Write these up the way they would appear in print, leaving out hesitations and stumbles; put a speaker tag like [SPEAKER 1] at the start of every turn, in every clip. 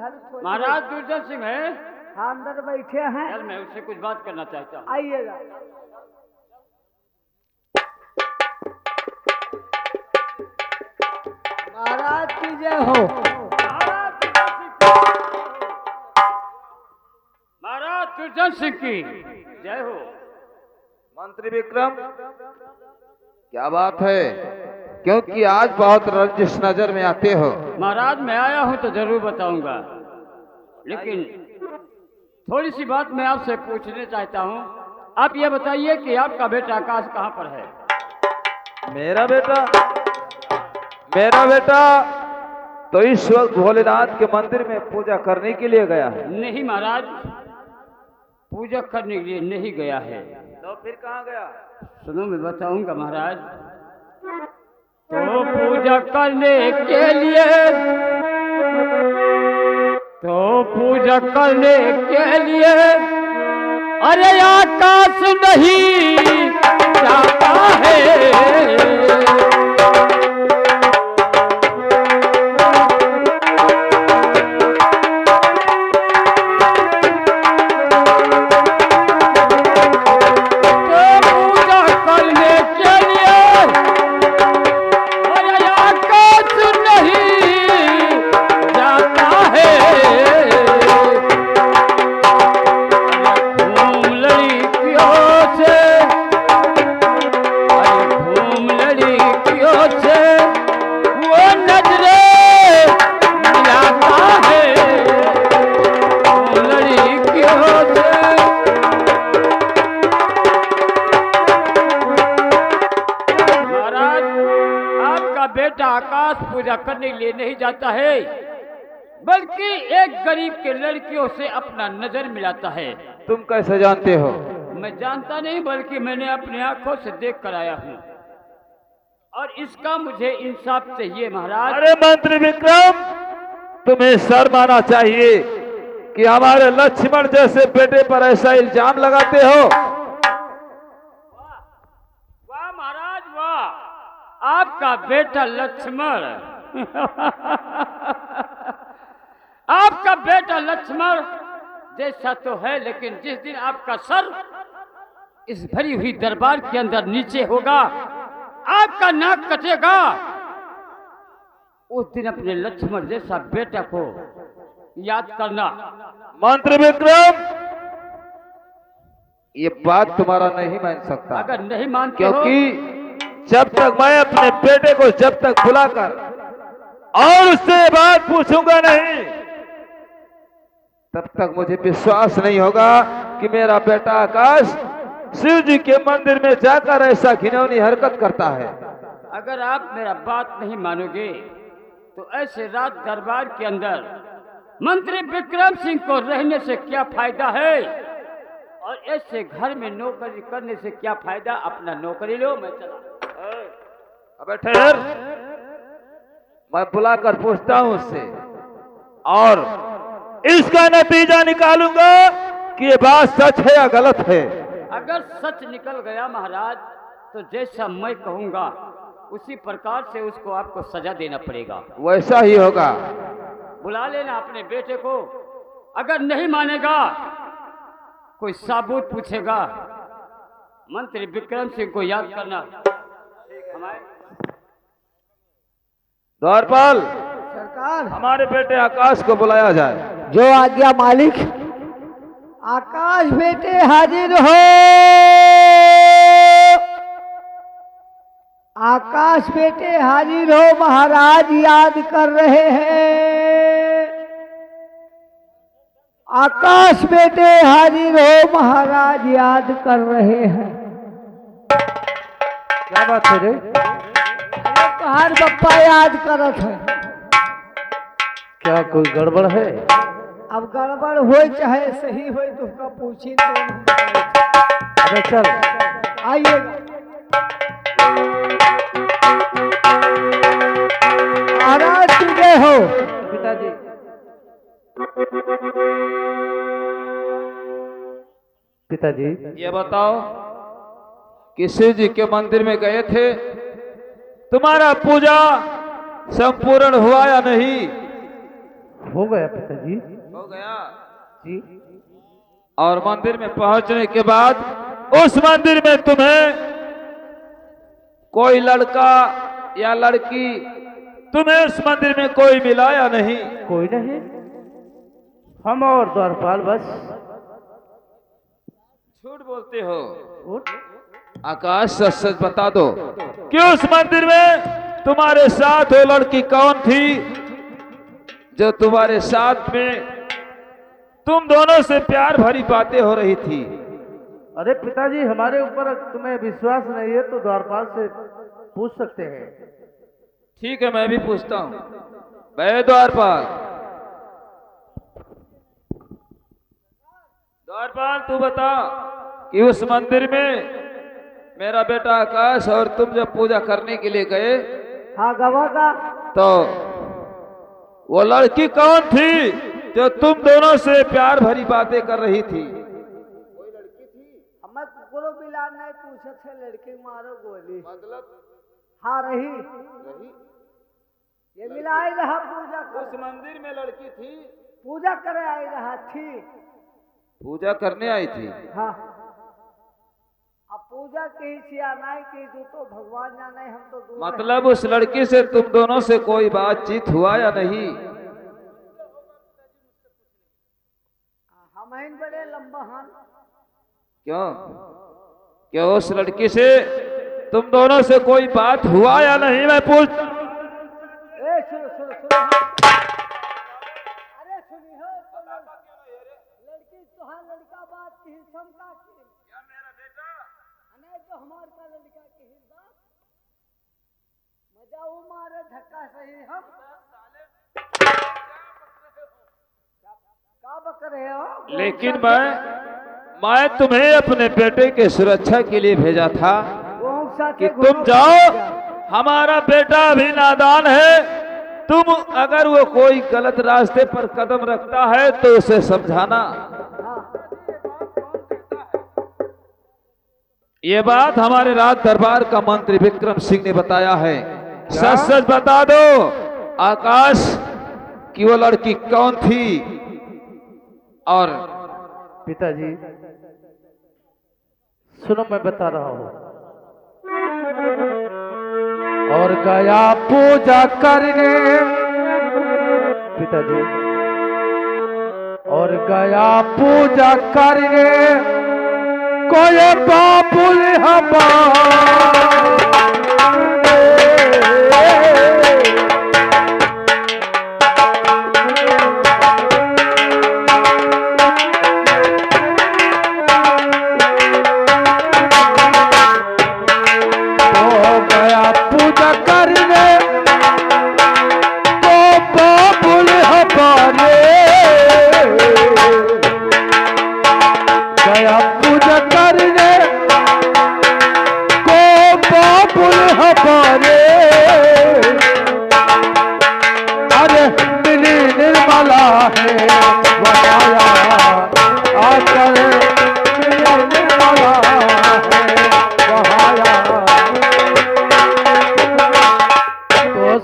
[SPEAKER 1] महाराज दुर्जन सिंह है।
[SPEAKER 2] हाँ अंदर बैठे हैं।
[SPEAKER 1] चल मैं उससे कुछ बात करना चाहता हूँ।
[SPEAKER 2] आइएगा। महाराज की जय हो।
[SPEAKER 1] महाराज दुर्जन सिंह की जय हो।
[SPEAKER 3] मंत्री विक्रम, क्या बात है? क्योंकि आज बहुत रंजिश नजर में आते हो।
[SPEAKER 1] महाराज मैं आया हूँ तो जरूर बताऊंगा, लेकिन थोड़ी सी बात मैं आपसे पूछना चाहता हूँ। आप ये बताइए कि आपका बेटा आकाश कहाँ पर है?
[SPEAKER 3] मेरा बेटा तो इस वक्त भोलेनाथ के मंदिर में पूजा करने के लिए गया है।
[SPEAKER 1] नहीं महाराज, पूजा करने के लिए नहीं गया है।
[SPEAKER 3] तो फिर कहाँ गया?
[SPEAKER 1] सुनो मैं बताऊंगा महाराज। तो पूजा करने के लिए, तो पूजा करने के लिए अरे आकाश नहीं जाता है। बेटा आकाश पूजा करने के लिए नहीं जाता है, बल्कि एक गरीब के लड़कियों से अपना नजर मिलाता है।
[SPEAKER 3] तुम कैसे जानते हो?
[SPEAKER 1] मैं जानता नहीं, बल्कि मैंने अपनी आंखों से देख कर आया हूँ, और इसका मुझे इंसाफ चाहिए महाराज।
[SPEAKER 3] अरे मंत्री विक्रम, तुम्हें शर्म आना चाहिए कि हमारे लक्ष्मण जैसे बेटे पर ऐसा इल्जाम लगाते हो।
[SPEAKER 1] वाह महाराज वाह, आपका बेटा लक्ष्मण आपका बेटा लक्ष्मण जैसा तो है, लेकिन जिस दिन आपका सर इस भरी हुई दरबार के अंदर नीचे होगा, आपका नाक कटेगा, उस दिन अपने लक्ष्मण जैसा बेटा को याद करना।
[SPEAKER 3] मंत्री विक्रम, ये बात तुम्हारा नहीं मान सकता।
[SPEAKER 1] अगर नहीं मानते
[SPEAKER 3] क्योंकि जब तक मैं अपने बेटे को जब तक बुलाकर और उससे बात पूछूंगा नहीं, तब तक मुझे विश्वास नहीं होगा कि मेरा बेटा आकाश शिव जी के मंदिर में जाकर ऐसा घिनौनी हरकत करता है।
[SPEAKER 1] अगर आप मेरा बात नहीं मानोगे तो ऐसे रात दरबार के अंदर मंत्री विक्रम सिंह को रहने से क्या फायदा है, और ऐसे घर में नौकरी करने से क्या फायदा। अपना नौकरी लो, मैं चला।
[SPEAKER 3] अबे ठहर, मैं बुलाकर पूछता हूं उससे और इसका नतीजा निकालूंगा कि ये बात सच है या गलत है।
[SPEAKER 1] अगर सच निकल गया महाराज, तो जैसा मैं कहूंगा उसी प्रकार से उसको आपको सजा देना पड़ेगा।
[SPEAKER 3] वैसा ही होगा।
[SPEAKER 1] बुला लेना अपने बेटे को। अगर नहीं मानेगा, कोई सबूत पूछेगा, मंत्री विक्रम सिंह को याद करना।
[SPEAKER 3] द्वारपाल,
[SPEAKER 2] सरकार,
[SPEAKER 3] हमारे बेटे आकाश को बुलाया जाए।
[SPEAKER 2] जो आज्ञा मालिक। आकाश बेटे हाजिर हो। आकाश बेटे हाजिर हो, महाराज याद कर रहे हैं। आकाश बेटे हाजिर हो, महाराज याद कर रहे हैं।
[SPEAKER 3] क्या बात है रे?
[SPEAKER 2] तोहार बप्पा याद करत है।
[SPEAKER 3] क्या कोई गड़बड़ है?
[SPEAKER 2] अब गड़बड़ हो चाहे सही हो, तुमका पूछी तो।
[SPEAKER 3] अबे चल,
[SPEAKER 2] आइएगा। महाराज की जय हो।
[SPEAKER 3] पिताजी। पिताजी, ये बताओ कि शिव जी के मंदिर में गए थे, तुम्हारा पूजा संपूर्ण हुआ या नहीं?
[SPEAKER 2] हो गया पिताजी।
[SPEAKER 3] हो गया।
[SPEAKER 2] जी।
[SPEAKER 3] और मंदिर में पहुंचने के बाद उस मंदिर में तुम्हें कोई लड़का या लड़की, तुम्हें उस मंदिर में कोई मिला या नहीं?
[SPEAKER 2] कोई नहीं, हम और द्वारपाल बस।
[SPEAKER 3] झूठ बोलते हो
[SPEAKER 2] उठ।
[SPEAKER 3] आकाश, सच सच बता दो कि उस मंदिर में तुम्हारे साथ वो लड़की कौन थी जो तुम्हारे साथ में तुम दोनों से प्यार भरी बातें हो रही थी?
[SPEAKER 2] अरे पिताजी, हमारे ऊपर तुम्हें विश्वास नहीं है तो द्वारपाल से पूछ सकते हैं।
[SPEAKER 3] ठीक है, मैं भी पूछता हूं। द्वारपाल, द्वारपाल तू बता कि उस मंदिर में मेरा बेटा आकाश और तुम जब पूजा करने के लिए गए,
[SPEAKER 2] हाँ गवा का,
[SPEAKER 3] तो वो लड़की कौन थी जो तुम दोनों से प्यार भरी बातें कर रही थी?
[SPEAKER 2] कोई लड़की थी? हमें कुकुरो बिलार नहीं पूछे थे, लड़की मारो गोली। मतलब? हाँ रही। ये मिला आई रहा पूजा कर।
[SPEAKER 3] उस मंदिर में लड़की थी,
[SPEAKER 2] पूजा करे आई रहा थी।
[SPEAKER 3] पूजा करने आई थी?
[SPEAKER 2] हाँ। अब पूजा की सियानाई की तो भगवान जाने, हम तो दूर
[SPEAKER 3] मतलब उस लड़की से तुम दोनों से कोई बातचीत हुआ या नहीं?
[SPEAKER 2] हम इन बड़े लंबा हान।
[SPEAKER 3] क्यों? क्या उस लड़की से तुम दोनों से कोई बात हुआ या नहीं, मैं पूछता हूं।
[SPEAKER 2] सुनो सुनो सुनो। अरे सुनी हो, लड़की तो हाँ लड़का बात की समका की या मेरा बेटा नहीं तो हमार का लड़का की बात मजा वो मारे धक्का सही। हम क्या बक रहे हो?
[SPEAKER 3] लेकिन मैं तुम्हें अपने बेटे के सुरक्षा के लिए भेजा था कि तुम जाओ, हमारा बेटा अभी नादान है। तुम अगर वो कोई गलत रास्ते पर कदम रखता है तो उसे समझाना। ये बात हमारे राज दरबार का मंत्री विक्रम सिंह ने बताया है। सच सच बता दो आकाश कि वो लड़की कौन थी। और
[SPEAKER 2] पिताजी सुनो, मैं बता रहा हूँ। और गया पूजा करने पिताजी, और गया पूजा करने कोई बाबुल हमारे।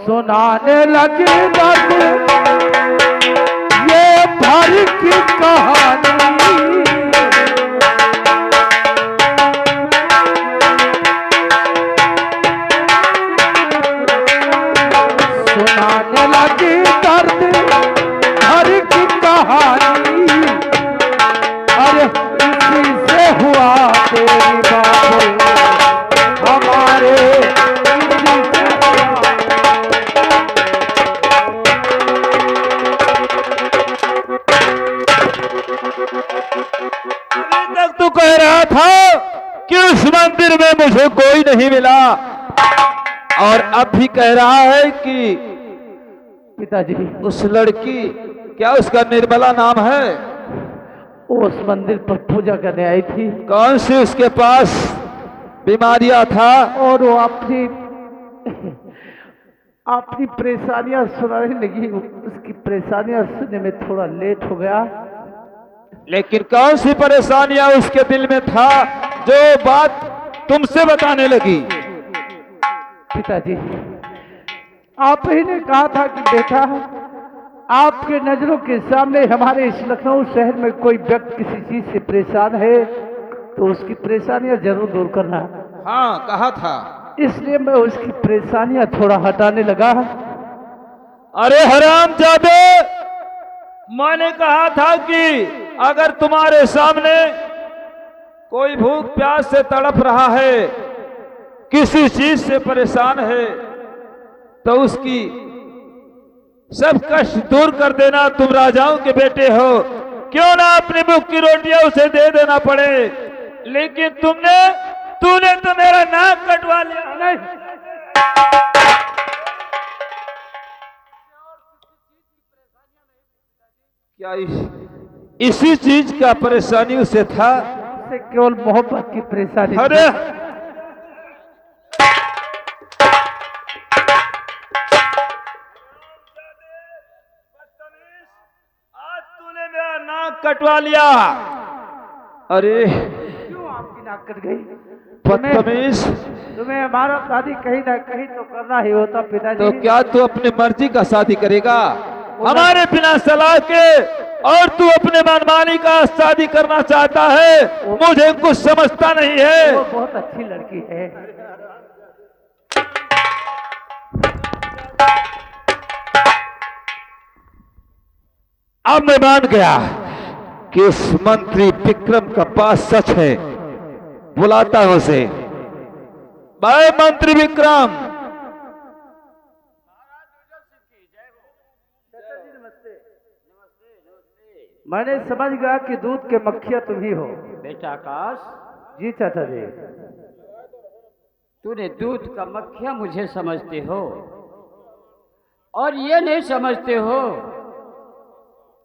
[SPEAKER 2] सुनाने लगी बस ये भर की कहानी। सुनाने लगी दर्द भर की कहानी। अरे इसी से हुआ तेरी बात हमारे।
[SPEAKER 3] तू कह रहा था कि उस मंदिर में मुझे कोई नहीं मिला, और अब भी कह रहा है कि
[SPEAKER 2] पिताजी
[SPEAKER 3] उस लड़की, क्या उसका निर्मला नाम है,
[SPEAKER 2] उस मंदिर पर पूजा करने आई थी।
[SPEAKER 3] कौन सी उसके पास बीमारियां था?
[SPEAKER 2] और वो अपनी परेशानियां सुनाने लगी। उसकी परेशानियां सुनने में थोड़ा लेट हो गया।
[SPEAKER 3] लेकिन कौन सी परेशानियां उसके दिल में था जो बात तुमसे बताने लगी?
[SPEAKER 2] पिताजी आप ही ने कहा था कि बेटा
[SPEAKER 4] आपके नजरों के सामने हमारे इस लखनऊ शहर में कोई व्यक्ति किसी चीज से परेशान है तो उसकी परेशानियां जरूर दूर करना।
[SPEAKER 3] हाँ कहा था।
[SPEAKER 4] इसलिए मैं उसकी परेशानियां थोड़ा हटाने लगा।
[SPEAKER 3] अरे हरामजादे, मैंने कहा था कि अगर तुम्हारे सामने कोई भूख प्यास से तड़प रहा है, किसी चीज से परेशान है, तो उसकी सब कष्ट दूर कर देना। तुम राजाओं के बेटे हो, क्यों ना अपनी भूख की रोटियां उसे दे देना पड़े। लेकिन तूने तो मेरा नाक कटवा लिया। नहीं, क्या इसी चीज का परेशानी उसे था?
[SPEAKER 4] उसे केवल मोहब्बत की परेशानी।
[SPEAKER 3] अरे आज तूने मेरा नाक कटवा लिया। अरे
[SPEAKER 4] क्यों आपकी नाक कट गई?
[SPEAKER 3] बदतमीज,
[SPEAKER 4] तुम्हें हमारा शादी कहीं ना कहीं तो करना ही होता पिताजी।
[SPEAKER 3] तो क्या तू अपनी मर्जी का शादी करेगा हमारे बिना सलाह के, और तू अपने मनमानी का शादी करना चाहता है? मुझे कुछ समझता नहीं है।
[SPEAKER 4] वो बहुत अच्छी लड़की है।
[SPEAKER 3] अब मैं मान गया कि उस मंत्री विक्रम का बात सच है। बुलाता हूं उसे। भाई मंत्री विक्रम।
[SPEAKER 4] मैंने समझ गया कि दूध के मक्खिया तुम ही हो।
[SPEAKER 1] बेटा आकाश,
[SPEAKER 4] जी चाचा जी।
[SPEAKER 1] तूने दूध का मक्खिया मुझे समझते हो और ये नहीं समझते हो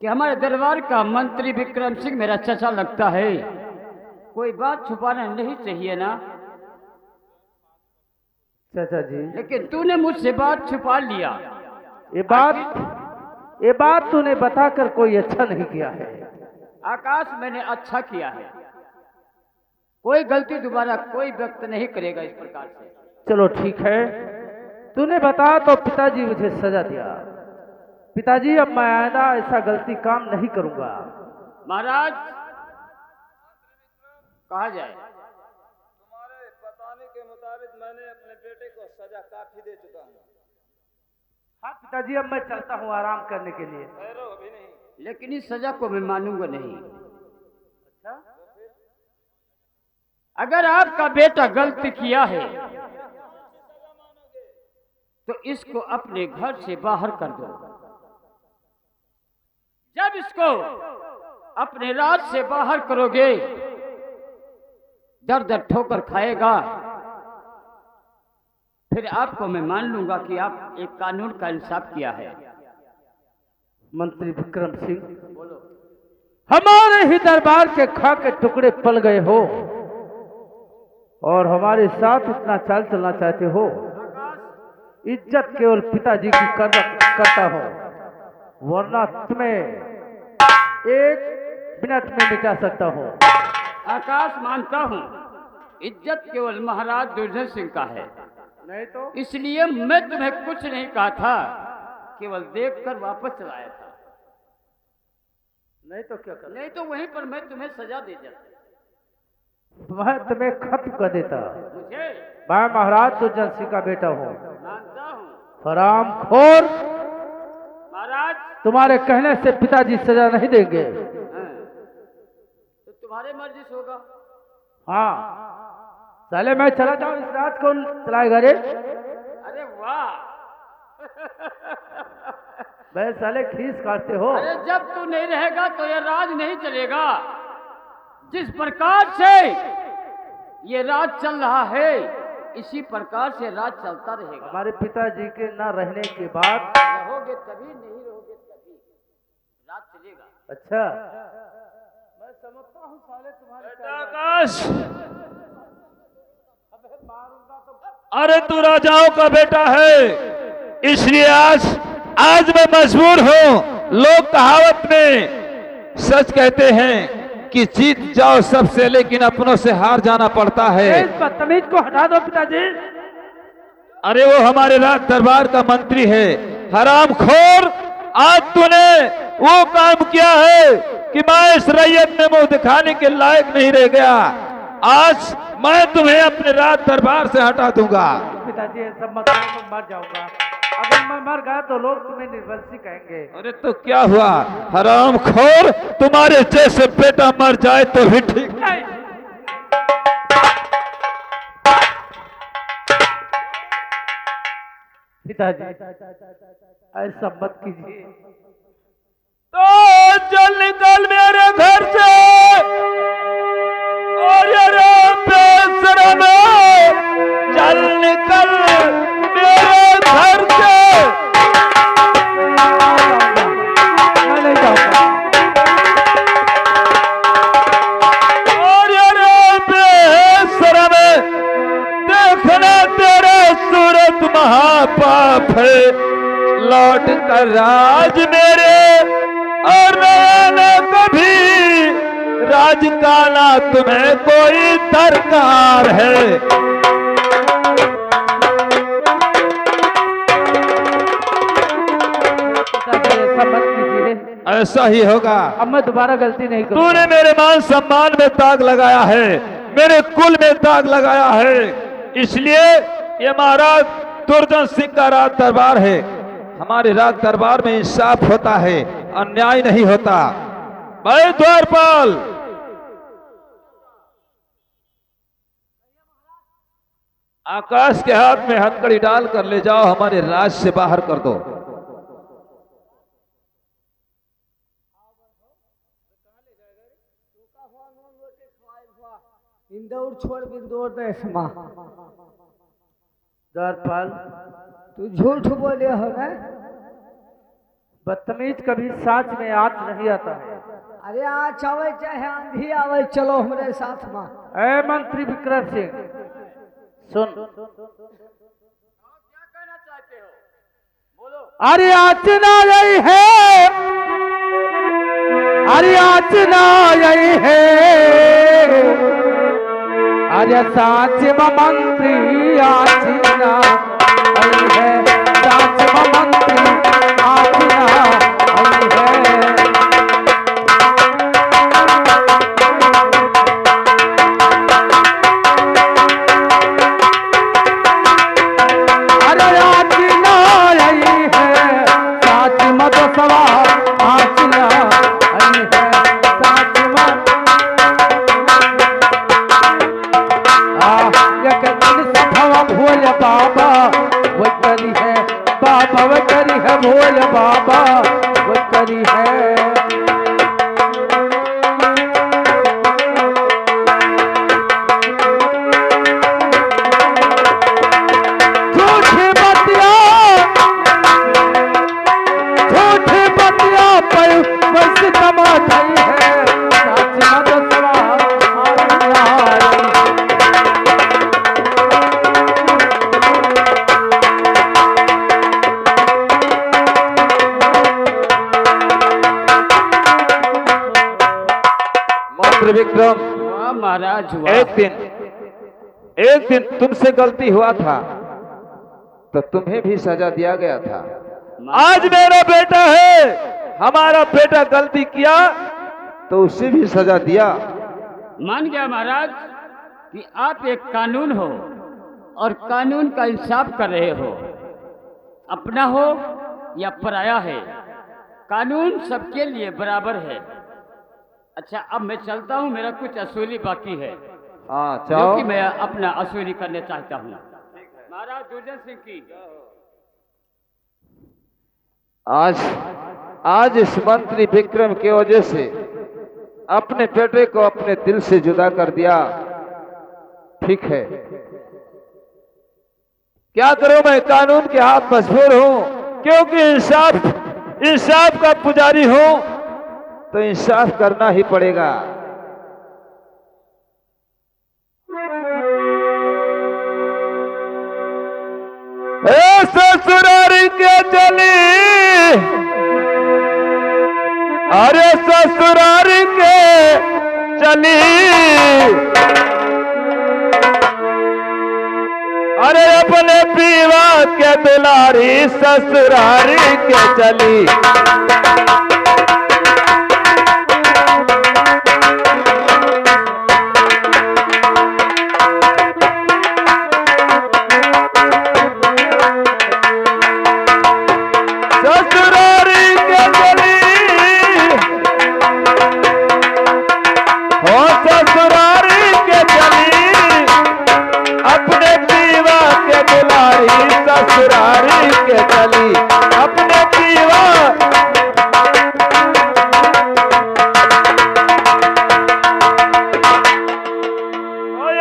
[SPEAKER 1] कि हमारे दरबार का मंत्री विक्रम सिंह मेरा चचा लगता है। कोई बात छुपाना नहीं चाहिए ना
[SPEAKER 4] चाचा जी।
[SPEAKER 1] लेकिन तूने मुझसे बात छुपा लिया।
[SPEAKER 4] ये बात तूने बताकर कोई अच्छा नहीं किया है।
[SPEAKER 1] आकाश, मैंने अच्छा किया है। कोई गलती दोबारा कोई व्यक्त नहीं करेगा इस प्रकार से।
[SPEAKER 4] चलो ठीक है, तूने बताया तो पिताजी मुझे सजा दिया। पिताजी अब मैं आइंदा ऐसा गलती काम नहीं करूंगा।
[SPEAKER 1] महाराज, कहा जाए?
[SPEAKER 3] तुम्हारे बताने के मुताबिक मैंने अपने बेटे को सजा काफी दे चुका हूँ।
[SPEAKER 4] हाँ पिताजी, अब मैं चलता हूँ आराम करने के लिए।
[SPEAKER 3] अभी नहीं।
[SPEAKER 1] लेकिन इस सजा को मैं मानूंगा नहीं।
[SPEAKER 4] अच्छा?
[SPEAKER 1] अगर आपका बेटा गलती किया है तो इसको अपने घर से बाहर कर दो। जब इसको अपने राज से बाहर करोगे, दर दर ठोकर खाएगा, फिर आपको मैं मान लूंगा कि आप एक कानून का इंसाफ किया है।
[SPEAKER 4] मंत्री विक्रम सिंह, हमारे ही दरबार के खा के टुकड़े पल गए हो और हमारे साथ इतना चाल चलना चाहते हो। इज्जत केवल पिताजी की करता हो, वरना तुम्हें एक मिनट में मिटा सकता हूँ।
[SPEAKER 1] आकाश, मानता हूँ इज्जत केवल महाराज दुर्जन सिंह का है,
[SPEAKER 4] नहीं तो
[SPEAKER 1] इसलिए मैं तुम्हें कुछ नहीं कहा था, केवल देखकर वापस चलाया था।
[SPEAKER 4] नहीं तो क्या कर?
[SPEAKER 1] नहीं तो वहीं पर मैं तुम्हें सजा दे जाता।
[SPEAKER 4] मैं तुम्हें खत्म कर देता।
[SPEAKER 1] मुझे
[SPEAKER 4] मैं महाराज दुर्जन सिंह का बेटा हूँ।
[SPEAKER 1] मानता हूँ
[SPEAKER 4] हरामखोर,
[SPEAKER 1] महाराज।
[SPEAKER 4] तुम्हारे कहने से पिताजी सजा नहीं देंगे।
[SPEAKER 1] हाँ, तो तुम्हारे मर्जी से होगा।
[SPEAKER 4] हाँ साले, मैं चला जाऊं, इस रात कौन चलाएगा रे?
[SPEAKER 1] अरे वाह!
[SPEAKER 4] मैं साले खीस काटते हो।
[SPEAKER 1] अरे जब तू नहीं रहेगा तो ये राज नहीं चलेगा। जिस प्रकार से ये राज चल रहा है, इसी प्रकार से राज चलता रहेगा।
[SPEAKER 4] हमारे पिताजी के न रहने के बाद
[SPEAKER 1] रहोगे तभी, नहीं रहोगे तभी राज चलेगा।
[SPEAKER 4] अच्छा, मैं समझता हूँ साले तुम्हारे
[SPEAKER 3] आकाश, अरे तू राजाओं का बेटा है, इसलिए आज मैं मजबूर हूँ। लोग कहावत में सच कहते हैं कि जीत जाओ सबसे, लेकिन अपनों से हार जाना पड़ता है।
[SPEAKER 4] इस बदतमीज को हटा दो पिताजी।
[SPEAKER 3] अरे वो हमारे राज दरबार का मंत्री है, हरामखोर। आज तूने वो काम किया है कि मैं इस रैयत में मुंह दिखाने के लायक नहीं रह गया। आज मैं तुम्हें अपने राज दरबार से हटा दूंगा।
[SPEAKER 4] पिताजी ऐसा मत करो, मैं मर जाऊंगा। अगर मैं मर गया तो लोग तुम्हें निर्वंशी कहेंगे।
[SPEAKER 3] अरे तो क्या हुआ हरामखोर, तुम्हारे जैसे बेटा मर जाए तो भी ठीक नहीं।
[SPEAKER 4] पिताजी ऐसा मत कीजिए।
[SPEAKER 3] तो चल निकल मेरे घर से और ये रे बेशरम, चल निकल मेरे घर से।
[SPEAKER 4] मैं नहीं जाऊंगा।
[SPEAKER 3] और ये रे बेशरम, देखना तेरा सूरत महापाप है, लौट कर राज मेरे और न कभी राज का ना तुम्हें कोई दरकार है।
[SPEAKER 4] पिताजी ऐसा मत कीजिए।
[SPEAKER 3] ऐसा ही होगा।
[SPEAKER 4] अब मैं दोबारा गलती नहीं करूंगा।
[SPEAKER 3] तूने मेरे मान सम्मान में दाग लगाया है, मेरे कुल में दाग लगाया है, इसलिए ये महाराज दुर्जन सिंह का राज दरबार है। हमारे राज दरबार में इंसाफ होता है, अन्याय नहीं होता। भाई द्वारपाल, आकाश के हाथ में हथकड़ी डाल कर ले जाओ, हमारे राज से बाहर कर दो।
[SPEAKER 2] इंदौर छोड़ बिंदौर देश माँ।
[SPEAKER 4] द्वारपाल,
[SPEAKER 2] तू झूठ बोले हो ना।
[SPEAKER 4] बदतमीज कभी साच में आँच नहीं आता है।
[SPEAKER 2] अरे आज आवे चाहे आंधी आवे, चलो हमारे साथ माँ।
[SPEAKER 4] ऐ मंत्री विक्रम सिंह, सुन।
[SPEAKER 1] क्या कहना चाहते हो, बोलो।
[SPEAKER 4] अरे याचना यही है, अरे याचना यही है, अरे साच में मंत्री याचना यही है, साच में मंत्री याचना यही है। अरे याचना यही है, साच में तो सवाल याचना यही है, साच में। भोले बाबा वो करी है, बाबा वो करी है, भोले बाबा वो करी है। झूठी बतिया, झूठी बतिया पर वैसे कमा गई है, साच में तो सवाल विक्रम।
[SPEAKER 1] वाह महाराज वाह।
[SPEAKER 3] एक दिन तुमसे गलती हुआ था तो तुम्हें भी सजा दिया गया था। आज मेरा बेटा है, हमारा बेटा गलती किया तो उसे भी सजा दिया।
[SPEAKER 1] मान गया महाराज कि आप एक कानून हो और कानून का इंसाफ कर रहे हो। अपना हो या पराया है, कानून सबके लिए बराबर है। अच्छा, अब मैं चलता हूँ, मेरा कुछ असूली बाकी है।
[SPEAKER 3] हाँ
[SPEAKER 1] जो
[SPEAKER 3] जाओ।
[SPEAKER 1] कि मैं अपना असूली करने चाहता हूँ। महाराज दुर्जन सिंह की
[SPEAKER 3] आज इस मंत्री विक्रम के वजह से अपने बेटे को अपने दिल से जुदा कर दिया। ठीक है, क्या करूं, मैं कानून के हाथ मजबूर हूं, क्योंकि इंसाफ का पुजारी हूं तो इंसाफ करना ही पड़ेगा। ससुरारी के चली, अरे ससुरारी के चली, अरे अपने पीवा के दुलारी ससुरारी के चली। ससुरारी के चली अपने पीवा।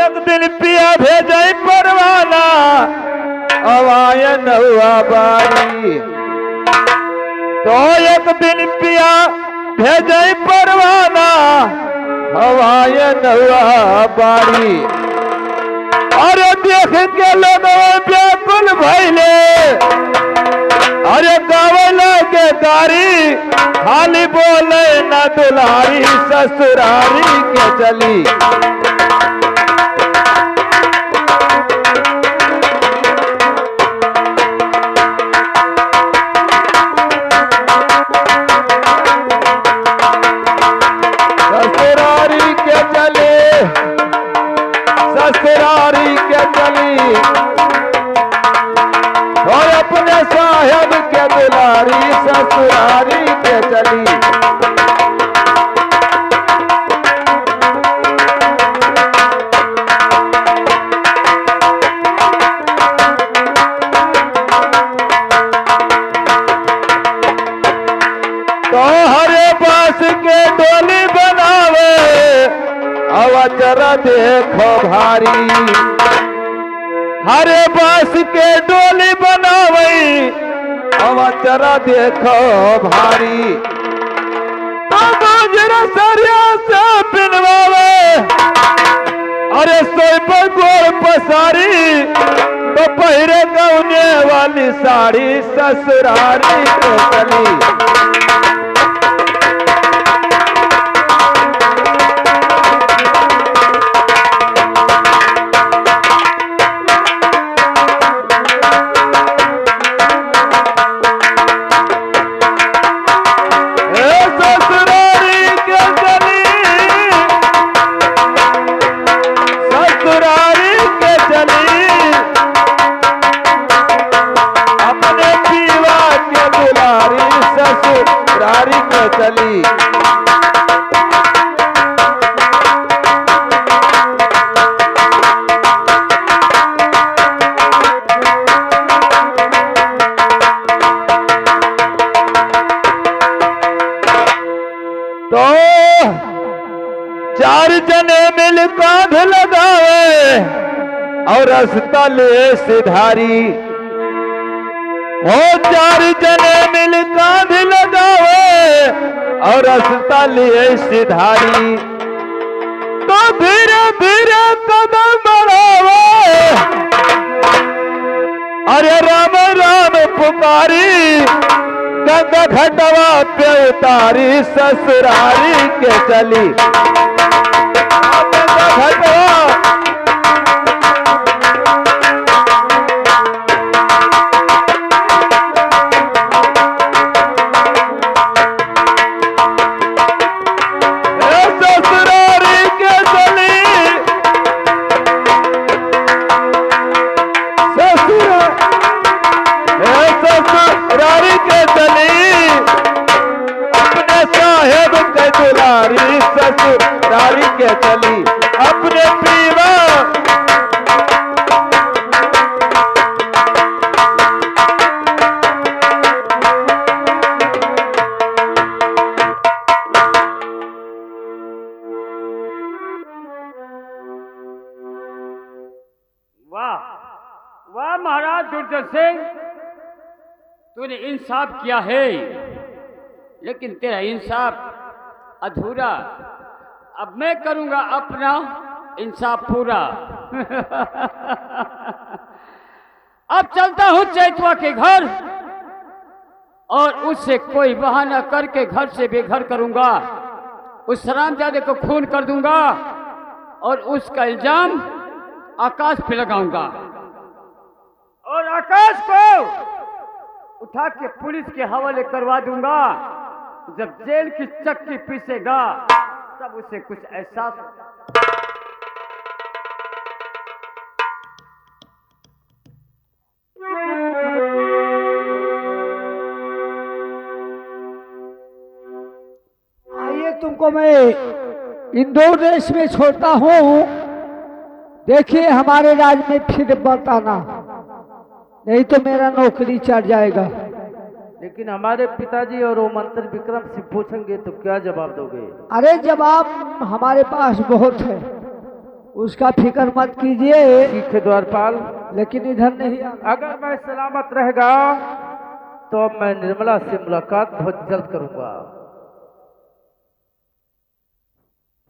[SPEAKER 3] एक दिन पिया भेजे परवाना अवायन हुआ बारी। तो एक दिन पिया भेजे परवाना हवायन हुआ बारी। अरे देख के लोग व्याकुल भइले, अरे गावे लगे गारी खाली बोले न दुलारी ससुरारी के चली। ससुरारी के चली, ससुरारी के चली और अपने साहेब के दुलारी ससुरारी के चली। तो हरे बास के डोली बनावे अवचर देखो भारी। हरे बास के डोली बनावई अवचर देखो भारी। तो बाजरा सरिया से पिनवावे, अरे सोई पर गोर पसारी। तो पहिरे गौने वाली साड़ी ससुरारी के चली। ससुरारी के चली। तो चार जने मिल कांध लगावे और रास्ता ले सिधारी। हो चार जने मिल कांध लगावे और रास्ता लिए सिधारी। तो धीरे धीरे कदम बढ़ावे, अरे राम राम पुकारी। गंगा घटवा पे उतारी ससुरारी के चली। गंगा घटवा ससुरारी के चली अपने साहेब के दुलारी ससुरारी के चली अपने पीवा।
[SPEAKER 1] वाह वाह महाराज दुर्जन सिंह, तूने इंसाफ किया है, लेकिन तेरा इंसाफ अधूरा। अब मैं करूंगा अपना इंसाफ पूरा। अब चलता हूं चैतवा के घर और उससे कोई बहाना करके घर से बेघर करूंगा। उस हरामजादे को खून कर दूंगा और उसका इल्जाम आकाश पे लगाऊंगा। प्रकाश को उठा के पुलिस के हवाले करवा दूंगा। जब जेल की चक्की पीसेगा तब उसे कुछ एहसास होगा।
[SPEAKER 2] आइए, तुमको मैं इंदौर देश में छोड़ता हूँ। देखिए हमारे राज्य में फिर बताना, नहीं तो मेरा नौकरी चढ़ जाएगा।
[SPEAKER 4] लेकिन हमारे पिताजी और वो मंत्री विक्रम सिंह पूछेंगे तो क्या जवाब दोगे?
[SPEAKER 2] अरे जवाब हमारे पास बहुत है, उसका फिक्र मत कीजिए।
[SPEAKER 4] ठीक है द्वारपाल,
[SPEAKER 2] लेकिन इधर नहीं आना।
[SPEAKER 4] अगर मैं सलामत रहेगा तो मैं निर्मला से मुलाकात बहुत जल्द करूंगा।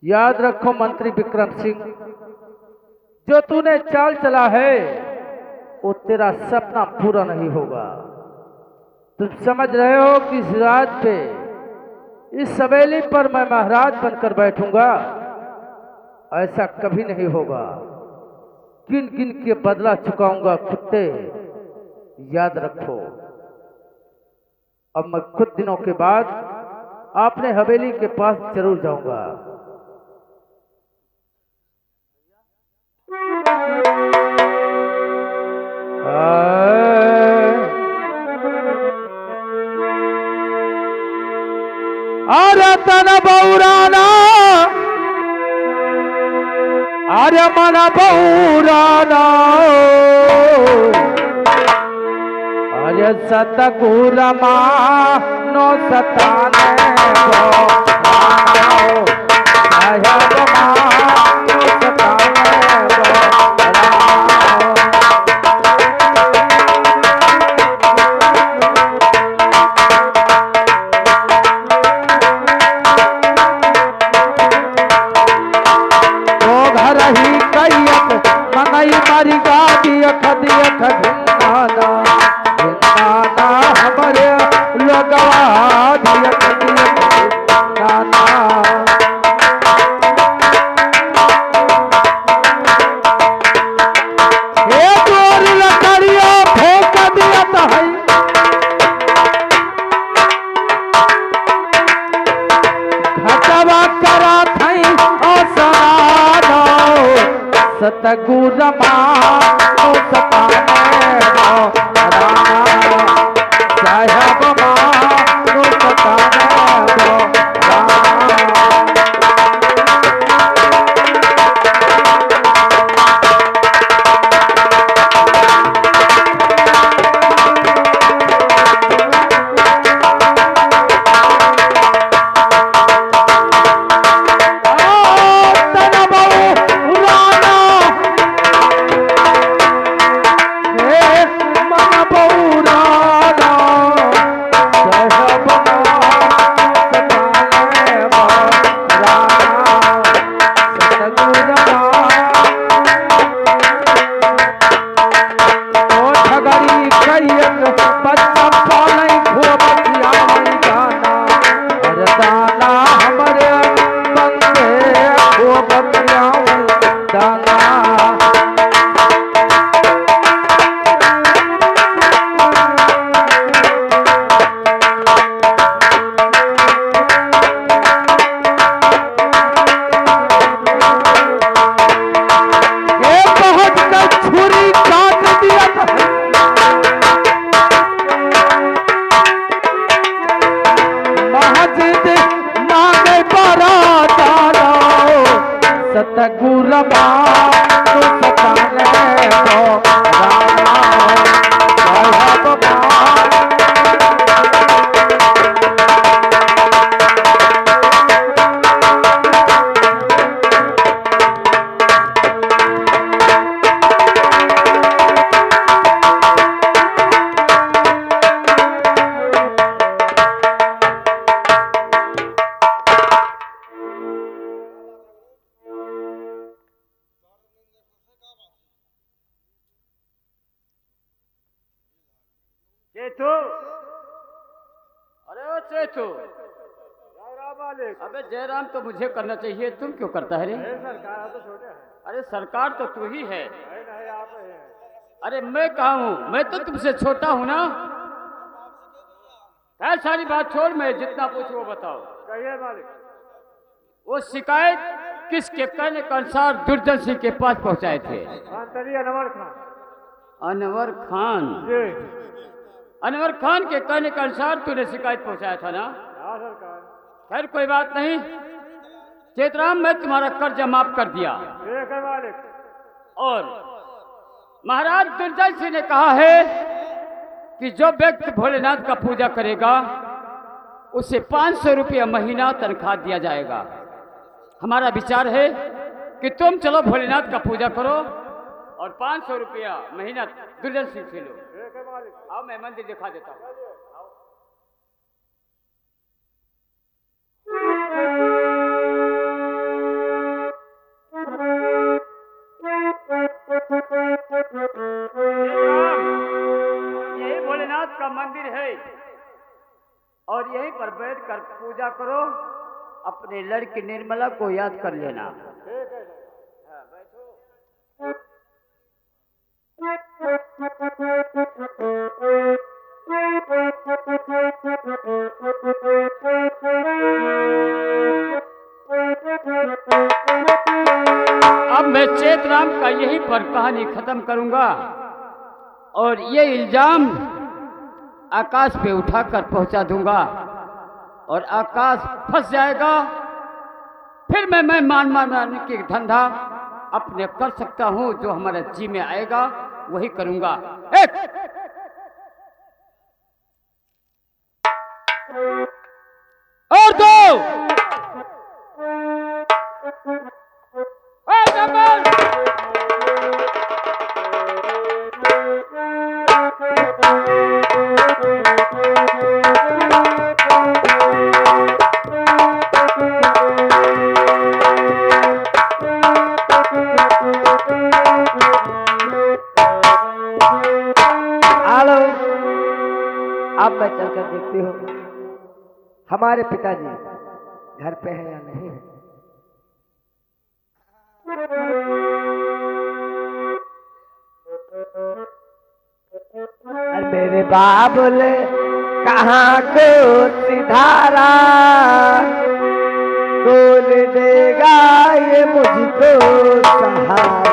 [SPEAKER 4] याद रखो मंत्री विक्रम सिंह, जो तूने चाल चला है वो तेरा सपना पूरा नहीं होगा। तुम समझ रहे हो कि इस रात पे, इस हवेली पर मैं महाराज बनकर बैठूंगा? ऐसा कभी नहीं होगा। गिन गिन के बदला चुकाऊंगा कुत्ते, याद रखो। अब मैं कुछ दिनों के बाद अपने हवेली के पास जरूर जाऊंगा। अरे तन बौराना, अरे मन बौराना, अरे सतगुरमा नो सताने को साहेब नो सताने को। मरी गादी खदी खिन्ना हमारे लगवा दिया खिन्ना। ये दूर लकड़िया फेंक दिया तो है, घटवा करा थई सतगुरमा नो सताने को साहेब नो सताने को। सतगुरमा नो सताने को
[SPEAKER 1] चेतु, अरे ओ चेतु, अबे जयराम तो मुझे करना चाहिए, तुम क्यों करता है रे?
[SPEAKER 2] सरकार तो छोटे है।
[SPEAKER 1] अरे सरकार तो तू ही है। अरे मैं कहा हूँ, मैं तो तुमसे छोटा हूँ ना। खैर सारी बात छोड़, मैं जितना पूछूं वो बताओ।
[SPEAKER 4] कहिए मालिक।
[SPEAKER 1] वो शिकायत किसके कहने के अनुसार दुर्जन सिंह के पास पहुंचाए थे?
[SPEAKER 4] मंत्री अनवर खान।
[SPEAKER 1] अनवर खान।
[SPEAKER 4] जी।
[SPEAKER 1] अनवर खान के कहने के अनुसार तूने शिकायत पहुंचाया था ना?
[SPEAKER 4] हाँ सरकार।
[SPEAKER 1] खैर कोई बात नहीं, चेतराम मैं तुम्हारा कर्जा माफ कर दिया।
[SPEAKER 4] ठीक है मालिक।
[SPEAKER 1] और महाराज दुर्जन सिंह ने कहा है कि जो व्यक्ति भोलेनाथ का पूजा करेगा उसे 500 रुपया महीना तनख्वाह दिया जाएगा। हमारा विचार है कि तुम चलो भोलेनाथ का पूजा करो और 500 रुपया महीना दुर्जन सिंह से लो।
[SPEAKER 4] ठीक है मालिक।
[SPEAKER 1] आओ मैं मंदिर दिखा देता हूँ। यही भोलेनाथ का मंदिर है और यहीं पर बैठकर पूजा करो। अपने लड़की निर्मला को याद कर लेना। हाँ, बैठो। अब मैं चेतराम का यहीं पर कहानी खत्म करूंगा और ये इल्जाम आकाश पे उठाकर पहुंचा दूंगा और आकाश फंस जाएगा। फिर मैं मान मारने की धंधा अपने कर सकता हूं, जो हमारे जी में आएगा वही करूंगा। एक और दो और नंबर
[SPEAKER 2] हेलो, अब मैं चलकर देखती हूँ हमारे पिताजी घर पे हैं या नहीं है। अरे मेरे बाबुल कहाँ को सिधारा, कौन देगा ये मुझको सहारा।